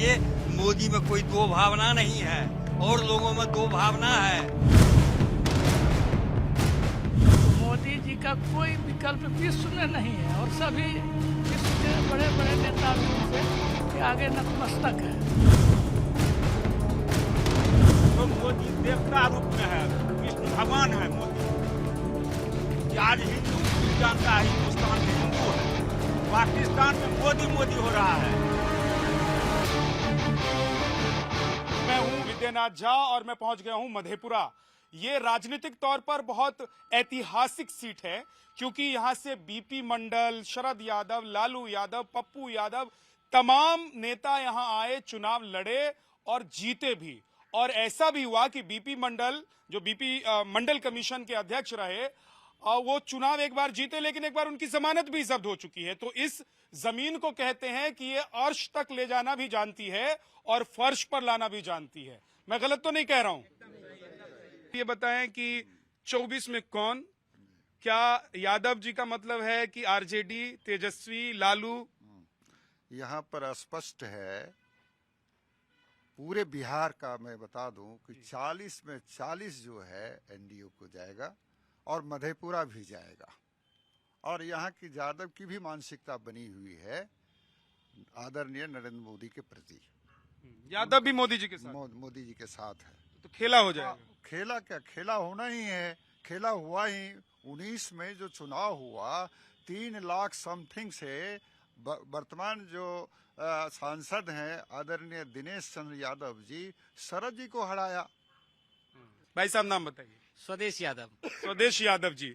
लिए मोदी में कोई दो भावना नहीं है और लोगों में दो भावना है। मोदी जी का कोई विकल्प विश्व में नहीं है और सभी विश्व के बड़े बड़े नेता भी उनसे आगे नतमस्तक है। तो मोदी देवता रूप में है, विष्णु भगवान है मोदी। आज हिंदू जानता है हिंदुस्तान में हिंदू है, पाकिस्तान में मोदी मोदी हो रहा है। मैं हूं विद्यानाथ झा और मैं पहुंच गया हूं मधेपुरा। ये राजनीतिक तौर पर बहुत ऐतिहासिक सीट है क्योंकि यहां से बीपी मंडल, शरद यादव, लालू यादव, पप्पू यादव तमाम नेता यहां आए, चुनाव लड़े और जीते भी। और ऐसा भी हुआ कि बीपी मंडल, जो बीपी मंडल कमीशन के अध्यक्ष रहे, वो चुनाव एक बार जीते लेकिन एक बार उनकी जमानत भी जब्त हो चुकी है। तो इस जमीन को कहते हैं कि ये अर्श तक ले जाना भी जानती है और फर्श पर लाना भी जानती है। मैं गलत तो नहीं कह रहा हूं? ये बताएं कि 24 में कौन, क्या यादव जी का मतलब है कि आरजेडी, तेजस्वी, लालू? यहाँ पर स्पष्ट है, पूरे बिहार का मैं बता दूं कि 40 में 40 जो है एनडीए को जाएगा और मधेपुरा भी जाएगा। और यहाँ की यादव की भी मानसिकता बनी हुई है आदरणीय नरेंद्र मोदी के प्रति। यादव भी मोदी जी के साथ, मोदी जी के साथ है। तो खेला हो जाएगा। खेला क्या, खेला होना ही है, खेला हुआ ही। 19 में जो चुनाव हुआ 3 लाख समथिंग से वर्तमान जो सांसद हैं आदरणीय दिनेश चंद्र यादव जी, शरद जी को हराया। भाई साहब नाम बताइए। स्वदेश यादव। स्वदेश यादव जी,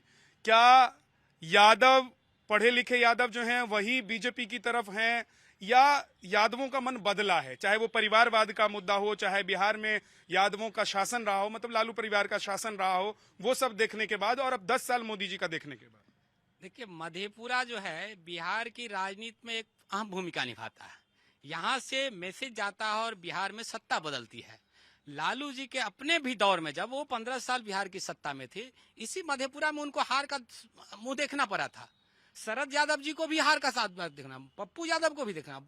क्या यादव, पढ़े लिखे यादव जो हैं वही बीजेपी की तरफ हैं या यादवों का मन बदला है? चाहे वो परिवारवाद का मुद्दा हो, चाहे बिहार में यादवों का शासन रहा हो, मतलब लालू परिवार का शासन रहा हो, वो सब देखने के बाद और अब 10 साल मोदी जी का देखने के बाद। देखिए, मधेपुरा जो है बिहार की राजनीति में एक अहम भूमिका निभाता है। यहाँ से मैसेज जाता है और बिहार में सत्ता बदलती है। लालू जी के अपने भी दौर में जब वो 15 साल बिहार की सत्ता में थे, इसी मधेपुरा में उनको हार का मुंह देखना पड़ा था। शरद यादव जी को भी हार का साथ देखना, पप्पू यादव को भी देखना,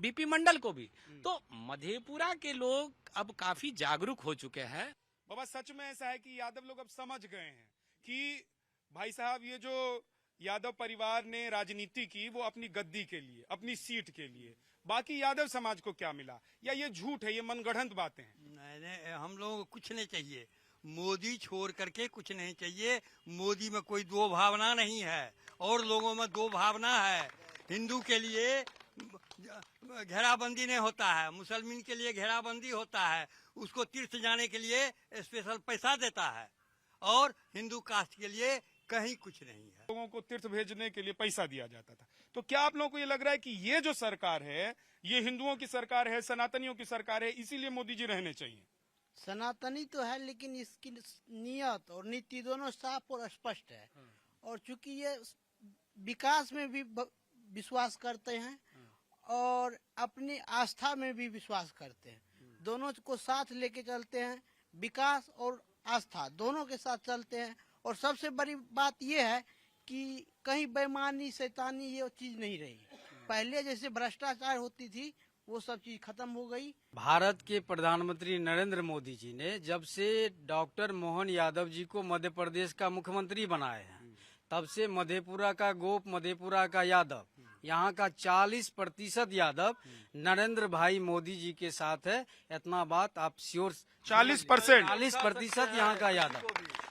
बीपी मंडल को भी। तो मधेपुरा के लोग अब काफी जागरूक हो चुके हैं। बाबा, सच में ऐसा है कि यादव लोग अब समझ गए हैं कि भाई साहब, ये जो यादव परिवार ने राजनीति की वो अपनी गद्दी के लिए, अपनी सीट के लिए, बाकी यादव समाज को क्या मिला? या ये झूठ है, ये मनगढ़ंत बातें हैं? नहीं, हम लोगों को कुछ नहीं चाहिए, मोदी छोड़ करके कुछ नहीं चाहिए। मोदी में कोई दो भावना नहीं है और लोगों में दो भावना है। हिंदू के लिए घेराबंदी नहीं होता है, मुसलमान के लिए घेराबंदी होता है, उसको तीर्थ जाने के लिए स्पेशल पैसा देता है, और हिंदू कास्ट के लिए कहीं कुछ नहीं है। लोगों को तीर्थ भेजने के लिए पैसा दिया जाता था। तो क्या आप लोगों को ये लग रहा है कि ये जो सरकार है ये हिंदुओं की सरकार है, सनातनियों की सरकार है, इसीलिए मोदी जी रहने चाहिए? सनातनी तो है लेकिन इसकी नियत और नीति दोनों साफ और स्पष्ट है। और चूंकि ये विकास में भी विश्वास करते हैं और अपनी आस्था में भी विश्वास करते हैं, दोनों को साथ लेके चलते हैं। विकास और आस्था दोनों के साथ चलते हैं। और सबसे बड़ी बात यह है कि कहीं बेईमानी, शैतानी ये चीज नहीं रही। पहले जैसे भ्रष्टाचार होती थी वो सब चीज खत्म हो गई। भारत के प्रधानमंत्री नरेंद्र मोदी जी ने जब से डॉक्टर मोहन यादव जी को मध्य प्रदेश का मुख्यमंत्री बनाए हैं, तब से मधेपुरा का गोप, मधेपुरा का यादव, यहाँ का 40% यादव नरेंद्र भाई मोदी जी के साथ है। इतना बात आप श्योर? 40% यहाँ का यादव,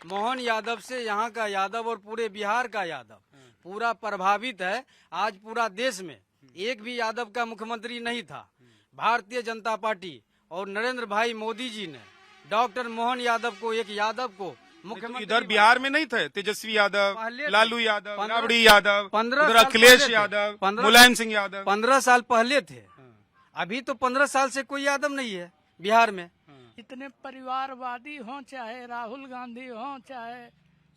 मोहन यादव से यहाँ का यादव और पूरे बिहार का यादव पूरा प्रभावित है। आज पूरा देश में एक भी यादव का मुख्यमंत्री नहीं था। भारतीय जनता पार्टी और नरेंद्र भाई मोदी जी ने डॉक्टर मोहन यादव को, एक यादव को मुख्यमंत्री। इधर बिहार में नहीं थे तेजस्वी यादव, लालू यादव, राबड़ी यादव, 15 अखिलेश यादव, मुलायम सिंह यादव 15 साल पहले थे। अभी तो 15 साल से कोई यादव नहीं है बिहार में। इतने परिवारवादी हों, चाहे राहुल गांधी हों, चाहे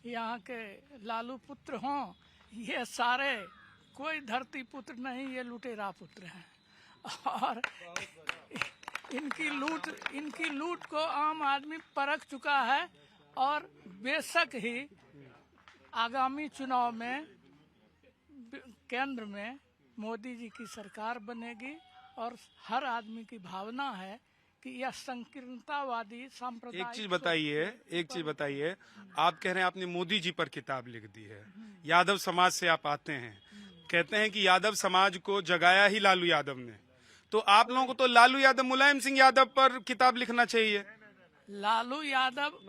यहाँ के लालू पुत्र हों, ये सारे कोई धरती पुत्र नहीं, ये लुटेरा पुत्र हैं। और इनकी लूट को आम आदमी परख चुका है। और बेशक ही आगामी चुनाव में केंद्र में मोदी जी की सरकार बनेगी और हर आदमी की भावना है कि यह संकीर्णतावादी सांप्रदायिक एक चीज बताइए, आप कह रहे हैं आपने मोदी जी पर किताब लिख दी है, यादव समाज से आप आते हैं, कहते हैं कि यादव समाज को जगाया ही लालू यादव ने, तो आप लोगों को तो लालू यादव, मुलायम सिंह यादव पर किताब लिखना चाहिए। लालू यादव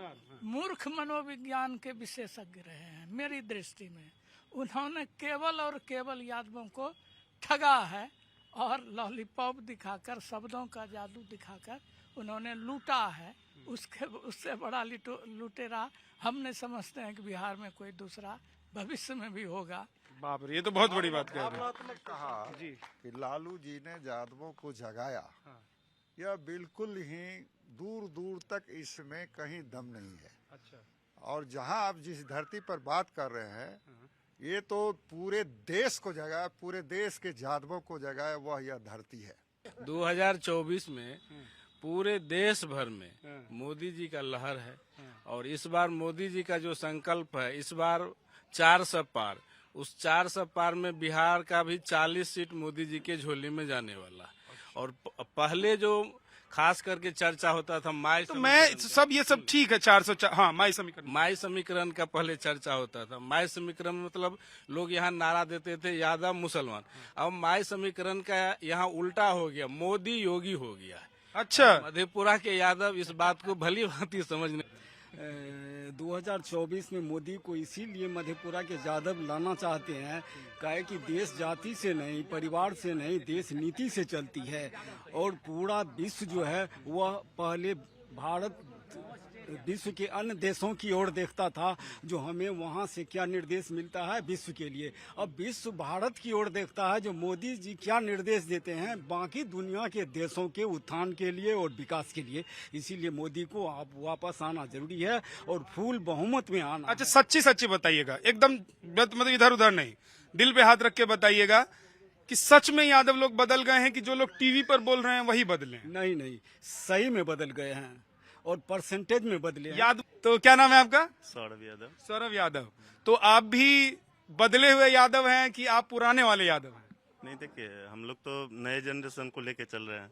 मूर्ख मनोविज्ञान के विशेषज्ञ रहे हैं मेरी दृष्टि में। उन्होंने केवल और केवल यादवों को ठगा है और लॉलीपॉप दिखाकर, शब्दों का जादू दिखाकर उन्होंने लूटा है। उससे बड़ा लुटेरा हम नहीं समझते हैं कि बिहार में कोई दूसरा भविष्य में भी होगा। बाप रे, ये तो बहुत बड़ी बात कह रहे हैं। आपने कहा कि लालू जी ने यादवों को जगाया, यह बिल्कुल ही दूर दूर तक इसमें कहीं दम नहीं है। अच्छा। और जहां आप जिस धरती पर बात कर रहे हैं, ये तो पूरे देश को जगाया, पूरे देश के यादवों को जगाया, वह यह धरती है। 2024 में पूरे देश भर में मोदी जी का लहर है और इस बार मोदी जी का जो संकल्प है, इस बार 400 पार, उस 400 पार में बिहार का भी 40 सीट मोदी जी के झोली में जाने वाला। और पहले जो खास करके चर्चा होता था माई, तो मैं सब ये सब ठीक है, 400, हाँ, माई समीकरण का पहले चर्चा होता था। माई समीकरण मतलब लोग यहाँ नारा देते थे यादव मुसलमान। अब माई समीकरण का यहाँ उल्टा हो गया, मोदी योगी हो गया। अच्छा। मधेपुरा के यादव इस बात को भली भांति समझने 2024 में मोदी को इसीलिए मधेपुरा के यादव लाना चाहते हैं, कहे कि देश जाति से नहीं, परिवार से नहीं, देश नीति से चलती है। और पूरा विश्व जो है वह पहले भारत विश्व के अन्य देशों की ओर देखता था, जो हमें वहां से क्या निर्देश मिलता है विश्व के लिए। अब विश्व भारत की ओर देखता है, जो मोदी जी क्या निर्देश देते हैं बाकी दुनिया के देशों के उत्थान के लिए और विकास के लिए। इसीलिए मोदी को आप वापस आना जरूरी है और फुल बहुमत में आना। अच्छा, सच्ची बताइएगा, एकदम मतलब इधर उधर नहीं, दिल पे हाथ रख के बताइएगा कि सच में यादव लोग बदल गए हैं कि जो लोग टीवी पर बोल रहे हैं वही बदले? नहीं, सही में बदल गए हैं और परसेंटेज में बदले हैं। यादव, तो क्या नाम है आपका? सौरभ यादव। तो आप भी बदले हुए यादव हैं कि आप पुराने वाले यादव हैं? नहीं, देखिए, हम लोग तो नए जनरेशन को लेके चल रहे हैं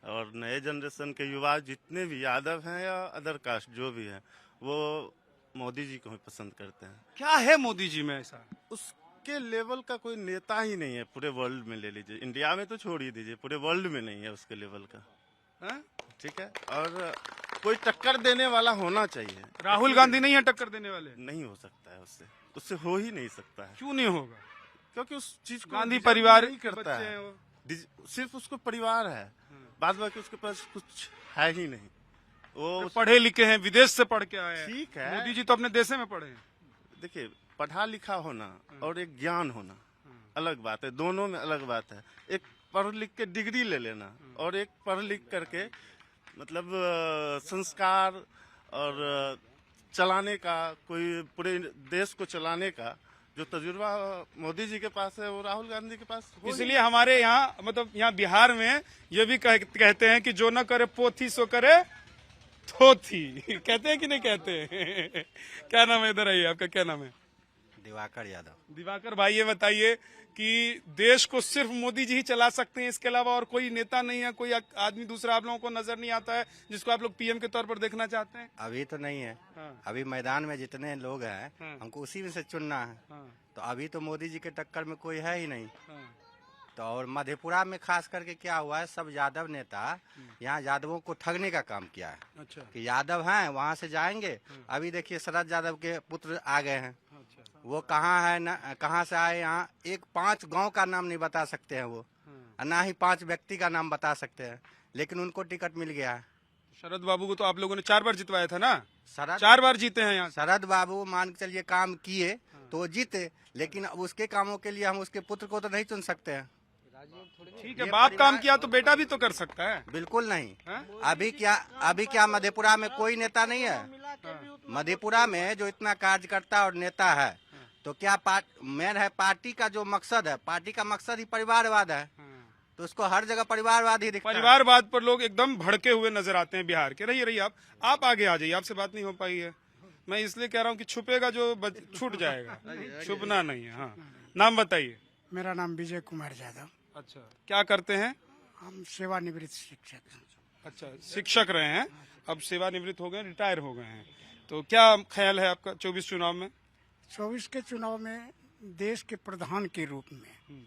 और नए जनरेशन के युवा जितने भी यादव हैं या अदर कास्ट जो भी हैं, वो मोदी जी को ही पसंद करते हैं। क्या है मोदी जी में ऐसा? उसके लेवल का कोई नेता ही नहीं है पूरे वर्ल्ड में, ले लीजिए, इंडिया में तो छोड़ ही दीजिए, पूरे वर्ल्ड में नहीं है उसके लेवल का। ठीक है, और कोई टक्कर देने वाला होना चाहिए। राहुल गांधी नहीं है टक्कर देने वाले? नहीं हो सकता है, उससे हो ही नहीं सकता है। क्यों नहीं होगा? क्योंकि उस चीज को गांधी परिवार नहीं करता है, सिर्फ उसको परिवार है, बाद बाकी उसके पास कुछ है ही नहीं। वो पढ़े लिखे हैं, विदेश से पढ़ के आए हैं। ठीक है, मोदी जी तो अपने देश में पढ़े हैं। देखिए, पढ़ा लिखा होना और एक ज्ञान होना अलग बात है, दोनों में अलग बात है। एक पढ़ लिख के डिग्री ले लेना और एक पढ़ लिख करके मतलब संस्कार और चलाने का, कोई पूरे देश को चलाने का जो तजुर्बा मोदी जी के पास है वो राहुल गांधी के पास। इसलिए हमारे यहाँ मतलब यहाँ बिहार में ये भी कहते हैं कि जो न करे पोथी सो करे थोथी। कहते हैं कि नहीं कहते? क्या नाम है? इधर आइए, आपका क्या नाम है? दिवाकर यादव। दिवाकर भाई, ये बताइए कि देश को सिर्फ मोदी जी ही चला सकते हैं, इसके अलावा और कोई नेता नहीं है, कोई आदमी दूसरा आप लोगों को नजर नहीं आता है जिसको आप लोग पीएम के तौर पर देखना चाहते हैं? अभी तो नहीं है। अभी मैदान में जितने लोग हैं हमको उसी में से चुनना है। तो अभी तो मोदी जी के टक्कर में कोई है ही नहीं। तो और मधेपुरा में खास करके क्या हुआ है, सब यादव नेता यहाँ यादवों को ठगने का काम किया है। अच्छा। कि यादव हैं वहाँ से जाएंगे। अभी देखिए शरद यादव के पुत्र आ गए हैं। वो कहाँ है ना, कहाँ से आए, यहाँ एक 5 गांव का नाम नहीं बता सकते हैं वो, ना ही 5 व्यक्ति का नाम बता सकते हैं, लेकिन उनको टिकट मिल गया है। शरद बाबू को तो आप लोगों ने 4 बार जितवाया था ना? 4 बार जीते हैं यहाँ। शरद बाबू मान के चलिए काम किए तो जीते, लेकिन उसके कामों के लिए हम उसके पुत्र को तो नहीं चुन सकते हैं। ठीक है, बाप काम किया तो बेटा भी तो कर सकता है। बिल्कुल नहीं। अभी क्या मधेपुरा में कोई नेता नहीं है? मधेपुरा में जो इतना कार्यकर्ता और नेता है, तो क्या मेन है पार्टी का जो मकसद है, पार्टी का मकसद ही परिवारवाद है, तो उसको हर जगह परिवारवाद ही दिखता है। परिवारवाद पर लोग एकदम भड़के हुए नजर आते हैं बिहार के। रहिए आप आगे आ जाइए, आपसे बात नहीं हो पाई है। मैं इसलिए कह रहा हूँ कि छुपेगा जो छूट जाएगा, छुपना नहीं है। हाँ, नाम बताइए। मेरा नाम विजय कुमार यादव। अच्छा, क्या करते हैं? हम सेवानिवृत्त शिक्षक हैं। अच्छा, शिक्षक रहे हैं, अब सेवानिवृत्त हो गए, रिटायर हो गए हैं। तो क्या ख्याल है आपका 24 चुनाव में? 24 के चुनाव में देश के प्रधान के रूप में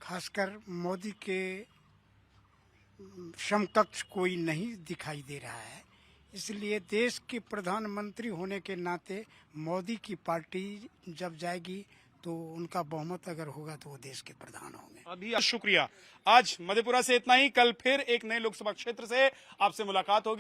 खासकर मोदी के समकक्ष कोई नहीं दिखाई दे रहा है, इसलिए देश के प्रधानमंत्री होने के नाते मोदी की पार्टी जब जाएगी तो उनका बहुमत अगर होगा तो वो देश के प्रधान होंगे। अभी शुक्रिया। आज मधेपुरा से इतना ही। कल फिर एक नए लोकसभा क्षेत्र से आपसे मुलाकात होगी।